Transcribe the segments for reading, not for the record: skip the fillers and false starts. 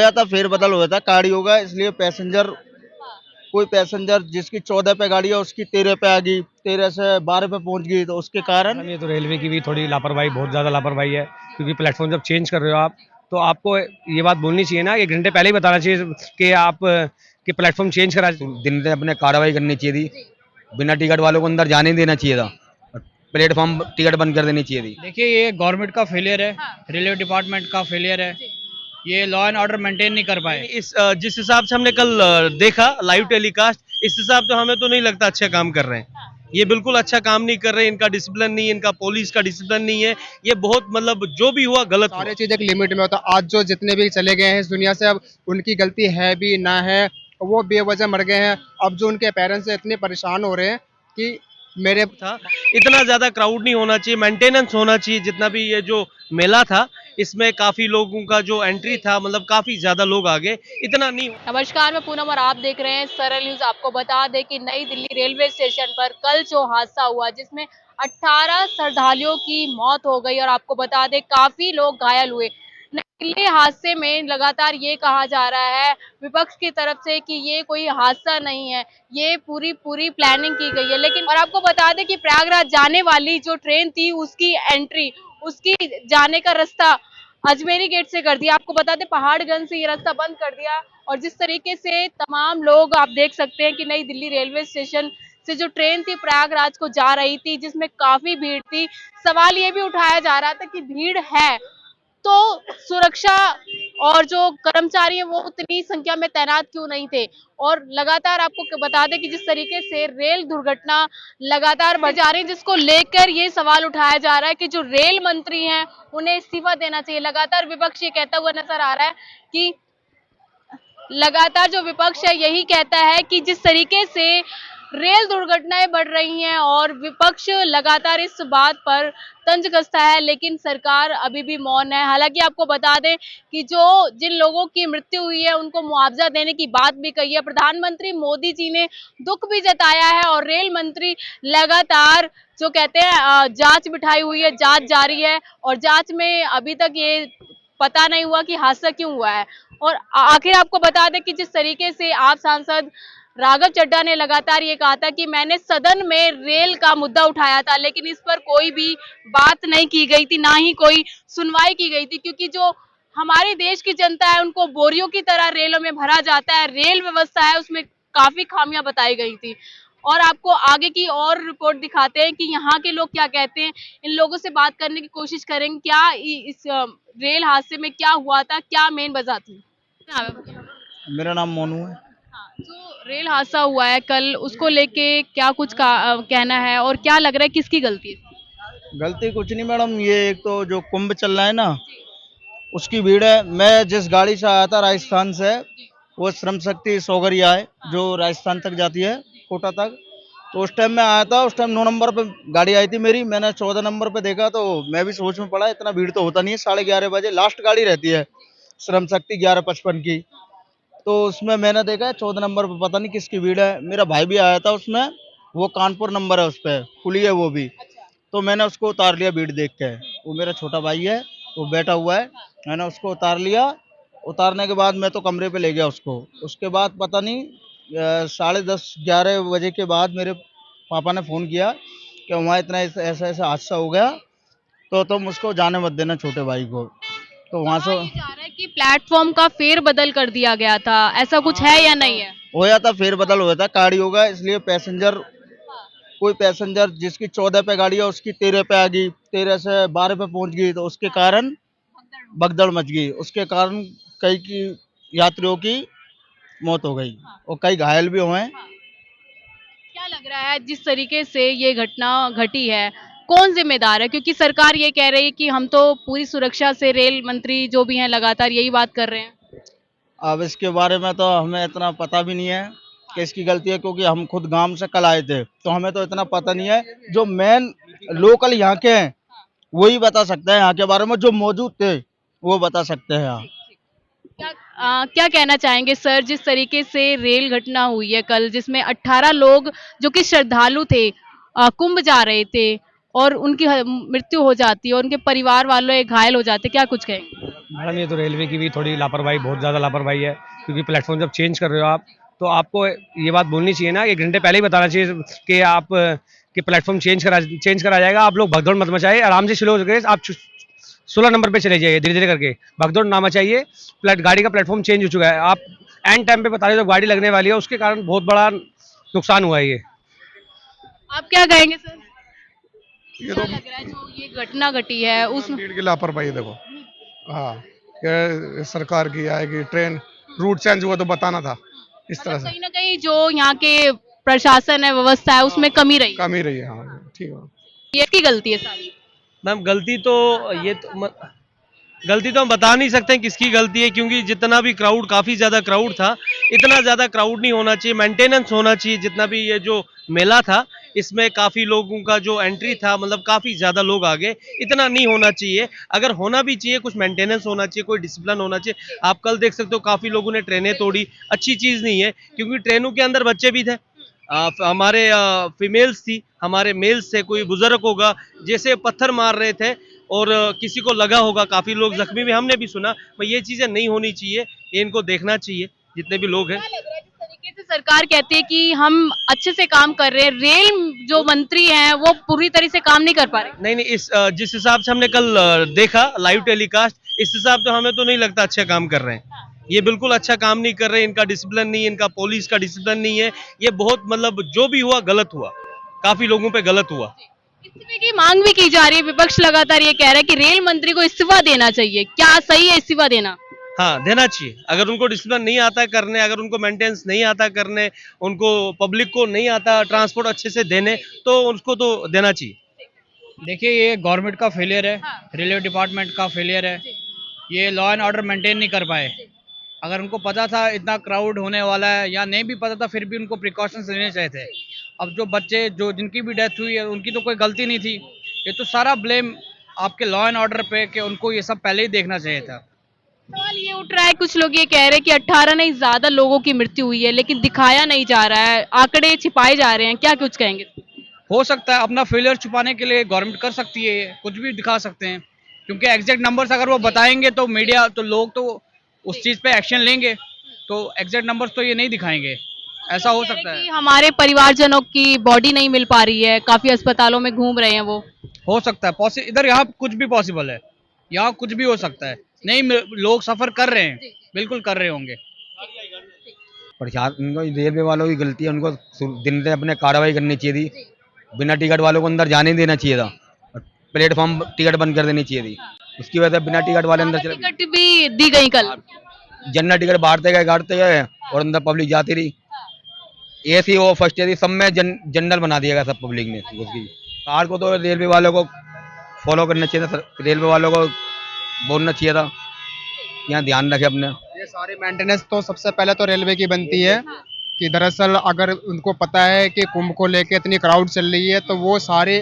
होया था, फेरबदल हुआ था, कार्ड होगा, इसलिए पैसेंजर, कोई पैसेंजर जिसकी 14 पे गाड़ी है उसकी 13 पे आ गई, 13 से 12 पे पहुंच गई, तो उसके कारण मैडम ये तो रेलवे की भी थोड़ी लापरवाही, बहुत ज़्यादा लापरवाही है, क्योंकि प्लेटफॉर्म जब चेंज कर रहे हो आप, तो आपको ये बात बोलनी चाहिए ना, 1 घंटे पहले ही बताना चाहिए कि आप कि प्लेटफॉर्म चेंज करा। दिन में अपने कार्रवाई करनी चाहिए थी, बिना टिकट वालों को अंदर जाने नहीं देना चाहिए था, प्लेटफॉर्म टिकट बंद कर देनी चाहिए थी। देखिए ये गवर्नमेंट का फेलियर है, रेलवे डिपार्टमेंट का फेलियर है, ये लॉ एंड ऑर्डर मेंटेन नहीं कर पाए। जिस हिसाब से हमने कल देखा लाइव टेलीकास्ट, इस हिसाब से हमें तो नहीं लगता अच्छे काम कर रहे हैं। ये बिल्कुल अच्छा काम नहीं कर रहे, इनका डिसिप्लिन नहीं है, इनका पुलिस का डिसिप्लिन नहीं है, ये बहुत मतलब जो भी हुआ गलत हुआ। सारी चीज़ एक लिमिट में होता है। आज जो जितने भी चले गए हैं इस दुनिया से, अब उनकी गलती है भी ना है, वो बेवजह मर गए हैं। अब जो उनके पेरेंट्स इतने परेशान हो रहे हैं कि मेरे था इतना ज्यादा क्राउड नहीं होना चाहिए, मेंटेनेंस होना चाहिए। जितना भी ये जो मेला था इसमें काफी लोगों का जो एंट्री था, मतलब काफी ज्यादा लोग आ गए, इतना नहीं। नमस्कार, मैं पूनम और आप देख रहे हैं सरल न्यूज। आपको बता दें कि नई दिल्ली रेलवे स्टेशन पर कल जो हादसा हुआ जिसमें 18 श्रद्धालुओं की मौत हो गई और आपको बता दें काफी लोग घायल हुए। दिल्ली हादसे में लगातार ये कहा जा रहा है विपक्ष की तरफ से कि ये कोई हादसा नहीं है, ये पूरी प्लानिंग की गई है। लेकिन और आपको बता दें कि प्रयागराज जाने वाली जो ट्रेन थी उसकी एंट्री, उसकी जाने का रास्ता अजमेरी गेट से कर दिया। आपको बता दें पहाड़गंज से ये रास्ता बंद कर दिया और जिस तरीके से तमाम लोग आप देख सकते हैं कि नई दिल्ली रेलवे स्टेशन से जो ट्रेन थी प्रयागराज को जा रही थी जिसमें काफी भीड़ थी। सवाल ये भी उठाया जा रहा था कि भीड़ है तो सुरक्षा और जो कर्मचारी हैं वो उतनी संख्या में तैनात क्यों नहीं थे। और लगातार आपको बता दें कि जिस तरीके से रेल दुर्घटना लगातार बढ़ जा रही है, जिसको लेकर ये सवाल उठाया जा रहा है कि जो रेल मंत्री हैं उन्हें इस्तीफा देना चाहिए। लगातार विपक्ष ये कहता हुआ नजर आ रहा है कि लगातार जो विपक्ष है यही कहता है कि जिस तरीके से रेल दुर्घटनाएं बढ़ रही हैं और विपक्ष लगातार इस बात पर तंज कसता है, लेकिन सरकार अभी भी मौन है। हालांकि आपको बता दें कि जिन लोगों की मृत्यु हुई है उनको मुआवजा देने की बात भी कही है। प्रधानमंत्री मोदी जी ने दुख भी जताया है और रेल मंत्री लगातार जो कहते हैं जांच बिठाई हुई है, जांच जारी है और जांच में अभी तक ये पता नहीं हुआ कि हादसा क्यों हुआ है। और आखिर आपको बता दें कि जिस तरीके से आप सांसद राघव चड्ढा ने लगातार ये कहा था कि मैंने सदन में रेल का मुद्दा उठाया था, लेकिन इस पर कोई भी बात नहीं की गई थी, ना ही कोई सुनवाई की गई थी, क्योंकि जो हमारे देश की जनता है उनको बोरियों की तरह रेलों में भरा जाता है। रेल व्यवस्था है उसमें काफी खामियां बताई गई थी। और आपको आगे की और रिपोर्ट दिखाते हैं कि यहाँ के लोग क्या कहते हैं। इन लोगों से बात करने की कोशिश करेंगे क्या इस रेल हादसे में क्या हुआ था, क्या मेन वजह थी। मेरा नाम मोनू है। जो रेल हादसा हुआ है कल, उसको लेके क्या कुछ कहना है और क्या लग रहा है किसकी गलती है? गलती कुछ नहीं मैडम, ये एक तो जो कुंभ चल रहा है ना उसकी भीड़ है। मैं जिस गाड़ी से आया था राजस्थान से, वो श्रम शक्ति सोगरिया है जो राजस्थान तक जाती है, कोटा तक। तो उस टाइम मैं आया था, उस टाइम 9 नंबर पे गाड़ी आई थी मेरी, मैंने 14 नंबर पे देखा तो मैं भी सोच में पड़ा, इतना भीड़ तो होता नहीं है, 11:30 बजे लास्ट गाड़ी रहती है श्रम शक्ति 11:55 की। तो उसमें मैंने देखा 14 नंबर पे पता नहीं किसकी भीड़ है। मेरा भाई भी आया था उसमें, वो कानपुर नंबर है, उस पर खुली है वो भी। तो मैंने उसको उतार लिया भीड़ देख के, वो मेरा छोटा भाई है, वो बैठा हुआ है, मैंने उसको उतार लिया। उतारने के बाद मैं तो कमरे पे ले गया उसको। उसके बाद पता नहीं 10:30-11 बजे के बाद मेरे पापा ने फ़ोन किया कि वहाँ इतना ऐसा ऐसा हादसा हो गया, तो तुम उसको जाने मत देना छोटे भाई को। तो वहाँ से जा रहा है कि प्लेटफॉर्म का फेर बदल कर दिया गया था, ऐसा कुछ है या नहीं है? होया था, फेरबदल हुआ था, कार्ड होगा, इसलिए पैसेंजर, कोई पैसेंजर जिसकी 14 पे गाड़ी है उसकी 13 पे आ गई, 13 से 12 पे पहुंच गई, तो उसके कारण भगदड़ मच गई। उसके कारण कई की यात्रियों की मौत हो गई और कई घायल भी हुए हैं। क्या लग रहा है जिस तरीके से ये घटना घटी है कौन जिम्मेदार है? क्योंकि सरकार ये कह रही है कि हम तो पूरी सुरक्षा से, रेल मंत्री जो भी हैं लगातार यही बात कर रहे हैं। अब इसके बारे में तो हमें इतना पता भी नहीं है कि इसकी गलती है, क्योंकि हम खुद गांव से कल आए थे, तो हमें तो इतना पता नहीं है। जो मेन लोकल यहाँ के हैं वही बता सकते हैं, यहाँ के बारे में जो मौजूद थे वो बता सकते हैं। यहाँ क्या कहना चाहेंगे सर, जिस तरीके से रेल घटना हुई है कल जिसमें 18 लोग जो कि श्रद्धालु थे, कुंभ जा रहे थे और उनकी मृत्यु हो जाती है और उनके परिवार वालों घायल हो जाते, क्या कुछ कहेंगे? मैडम ये तो रेलवे की भी थोड़ी लापरवाही, बहुत ज़्यादा लापरवाही है, क्योंकि प्लेटफॉर्म जब चेंज कर रहे हो आप, तो आपको ये बात बोलनी चाहिए ना, 1 घंटे पहले ही बताना चाहिए कि आप कि प्लेटफॉर्म चेंज करा जाएगा, आप लोग भगदौड़ मत मचाइए, आराम से स्लो करके आप 16 नंबर पे चले जाइए, धीरे धीरे करके, भगदौड़ ना मचाइए। गाड़ी का प्लेटफॉर्म चेंज हो चुका है, आप एंड टाइम पे बता रहे हो जब गाड़ी लगने वाली है, उसके कारण बहुत बड़ा नुकसान हुआ है ये। आप क्या कहेंगे सर? ये क्या तो लग रहा है जो ये घटना घटी है उसमें? भीड़ की लापरवाही देखो। हाँ, ये सरकार की आएगी ट्रेन, रूट चेंज हुआ तो बताना था इस तरह मतलब से। कहीं ना कहीं जो यहाँ के प्रशासन है, व्यवस्था है, उसमें कमी रही है। कम ही रही है। हाँ ठीक है। ये की गलती है सारी। मैम गलती तो हम बता नहीं सकते हैं किसकी गलती है, क्योंकि जितना भी क्राउड, काफी ज्यादा क्राउड था, इतना ज्यादा क्राउड नहीं होना चाहिए, मेंटेनेंस होना चाहिए। जितना भी ये जो मेला था, इसमें काफी लोगों का जो एंट्री था, मतलब काफी ज्यादा लोग आ गए, इतना नहीं होना चाहिए। अगर होना भी चाहिए, कुछ मेंटेनेंस होना चाहिए, कोई डिसिप्लिन होना चाहिए। आप कल देख सकते हो काफी लोगों ने ट्रेनें तोड़ी, अच्छी चीज नहीं है, क्योंकि ट्रेनों के अंदर बच्चे भी थे, हमारे फीमेल्स थी, हमारे मेल्स थे, कोई बुजुर्ग होगा, जैसे पत्थर मार रहे थे और किसी को लगा होगा, काफी लोग जख्मी भी हमने भी सुना। पर ये चीजें नहीं होनी चाहिए, ये इनको देखना चाहिए जितने भी लोग हैं। क्या लग रहा है जिस तरीके से सरकार कहती है कि हम अच्छे से काम कर रहे हैं, रेल जो मंत्री हैं वो पूरी तरह से काम नहीं कर पा रहे? नहीं, जिस हिसाब से हमने कल देखा लाइव टेलीकास्ट, इस हिसाब से हमें तो नहीं लगता अच्छा काम कर रहे हैं। ये बिल्कुल अच्छा काम नहीं कर रहे, इनका डिसिप्लिन नहीं है, इनका पुलिस का डिसिप्लिन नहीं है। ये बहुत, मतलब जो भी हुआ गलत हुआ, काफी लोगों पे गलत हुआ। इस्तीफे की मांग भी की जा रही है, विपक्ष लगातार ये कह रहा है कि रेल मंत्री को इस्तीफा देना चाहिए। क्या सही है इस्तीफा देना? हाँ, देना चाहिए। अगर उनको डिसिप्लिन नहीं आता करने, अगर उनको मेंटेनेंस नहीं आता करने, उनको पब्लिक को नहीं आता ट्रांसपोर्ट अच्छे से देने, तो उसको तो देना चाहिए। देखिए, ये गवर्नमेंट का फेलियर है, हाँ। रेलवे डिपार्टमेंट का फेलियर है। ये लॉ एंड ऑर्डर मेंटेन नहीं कर पाए। अगर उनको पता था इतना क्राउड होने वाला है, या नहीं भी पता था, फिर भी उनको प्रिकॉशंस लेने चाहिए थे। अब जो बच्चे, जो जिनकी भी डेथ हुई है, उनकी तो कोई गलती नहीं थी। ये तो सारा ब्लेम आपके लॉ एंड ऑर्डर पे, कि उनको ये सब पहले ही देखना चाहिए था। सवाल ये उठ रहा है, कुछ लोग ये कह रहे हैं कि 18 नहीं ज्यादा लोगों की मृत्यु हुई है, लेकिन दिखाया नहीं जा रहा है, आंकड़े छिपाए जा रहे हैं। क्या कुछ कहेंगे? हो सकता है अपना फेलियर छुपाने के लिए गवर्नमेंट कर सकती है, कुछ भी दिखा सकते हैं, क्योंकि एग्जैक्ट नंबर्स अगर वो बताएंगे तो मीडिया, तो लोग तो उस चीज़ पे एक्शन लेंगे, तो एग्जैक्ट नंबर्स तो ये नहीं दिखाएंगे। ऐसा हो सकता है। कि हमारे परिवारजनों की बॉडी नहीं मिल पा रही है, काफी अस्पतालों में घूम रहे हैं वो। हो सकता है इधर, यहाँ कुछ भी पॉसिबल है, यहाँ कुछ भी हो सकता है। नहीं, लोग सफर कर रहे हैं, बिल्कुल कर रहे होंगे। प्रशासन को, रेलवे वालों की गलती है, उनको दिन से अपने कार्रवाई करनी चाहिए थी। बिना टिकट वालों को अंदर जाने नहीं देना चाहिए था, प्लेटफॉर्म टिकट बंद कर देनी चाहिए थी। उसकी वजह से बिना टिकट वाले अंदर चले। टिकट भी दी गई कल, जनरल टिकट बांटते गए, काटते गए, और अंदर पब्लिक जाती रही। एसी हो, फर्स्ट एसी, सब में जनरल बना दिया गया सब पब्लिक ने। उसकी कार को तो रेलवे वालों को फॉलो करना चाहिए था, रेलवे वालों को बोलना चाहिए था, यहाँ ध्यान रखे अपने। ये सारी मेंटेनेंस तो सबसे पहले तो रेलवे की बनती है, कि दरअसल अगर उनको पता है कि कुंभ को लेके इतनी क्राउड चल रही है, तो वो सारे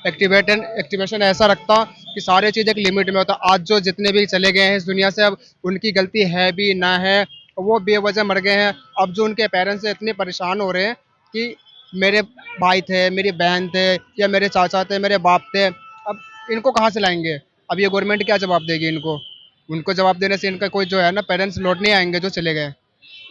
एक्टिवेशन ऐसा रखता कि सारी चीज़ एक लिमिट में होता। आज जो जितने भी चले गए हैं इस दुनिया से, अब उनकी गलती है भी ना है, वो बेवजह मर गए हैं। अब जो उनके पेरेंट्स से इतने परेशान हो रहे हैं कि मेरे भाई थे, मेरी बहन थे, या मेरे चाचा थे, मेरे बाप थे, अब इनको कहाँ से लाएंगे? अब ये गवर्नमेंट क्या जवाब देगी इनको? उनको जवाब देने से इनका कोई जो है ना, पेरेंट्स लौट नहीं आएंगे जो चले गए।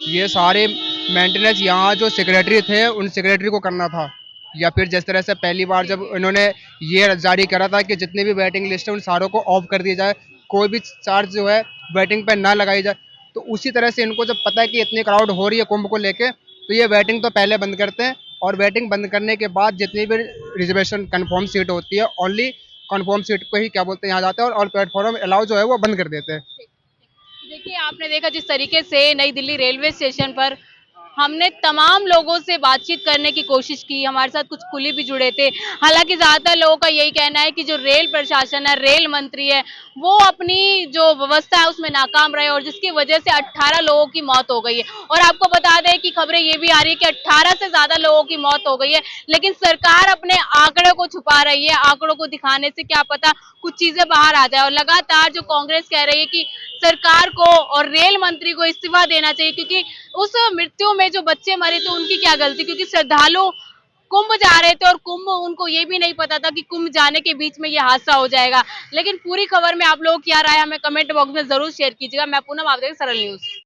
ये सारे मेंटेनेंस यहाँ जो सेक्रेटरी थे, उन सेक्रेटरी को करना था, या फिर जिस तरह से पहली बार जब इन्होंने ये जारी करा था कि जितनी भी वेटिंग लिस्ट है उन सारों को ऑफ कर दिया जाए, कोई भी चार्ज जो है वेटिंग पे ना लगाई जाए, तो उसी तरह से इनको जब पता है कि इतनी क्राउड हो रही है कुंभ को लेके, तो ये वेटिंग तो पहले बंद करते हैं, और वेटिंग बंद करने के बाद जितनी भी रिजर्वेशन कन्फर्म सीट होती है, ओनली कन्फर्म सीट को ही क्या बोलते हैं यहाँ जाते हैं, और प्लेटफॉर्म अलाउ जो है वो बंद कर देते हैं। देखिए, आपने देखा जिस तरीके से नई दिल्ली रेलवे स्टेशन पर हमने तमाम लोगों से बातचीत करने की कोशिश की, हमारे साथ कुछ कुली भी जुड़े थे। हालांकि ज्यादातर लोगों का यही कहना है कि जो रेल प्रशासन है, रेल मंत्री है, वो अपनी जो व्यवस्था है उसमें नाकाम रहे, और जिसकी वजह से 18 लोगों की मौत हो गई है। और आपको बता दें कि खबरें ये भी आ रही है कि 18 से ज्यादा लोगों की मौत हो गई है, लेकिन सरकार अपने आंकड़ों को छुपा रही है। आंकड़ों को दिखाने से क्या पता कुछ चीजें बाहर आ जाए। और लगातार जो कांग्रेस कह रही है कि सरकार को और रेल मंत्री को इस्तीफा देना चाहिए, क्योंकि उस मृत्यु में जो बच्चे मरे थे उनकी क्या गलती, क्योंकि श्रद्धालु कुंभ जा रहे थे और कुंभ उनको ये भी नहीं पता था कि कुंभ जाने के बीच में ये हादसा हो जाएगा। लेकिन पूरी खबर में आप लोग क्या राय हमें कमेंट बॉक्स में जरूर शेयर कीजिएगा। मैं पूनम, आप देख सरल न्यूज।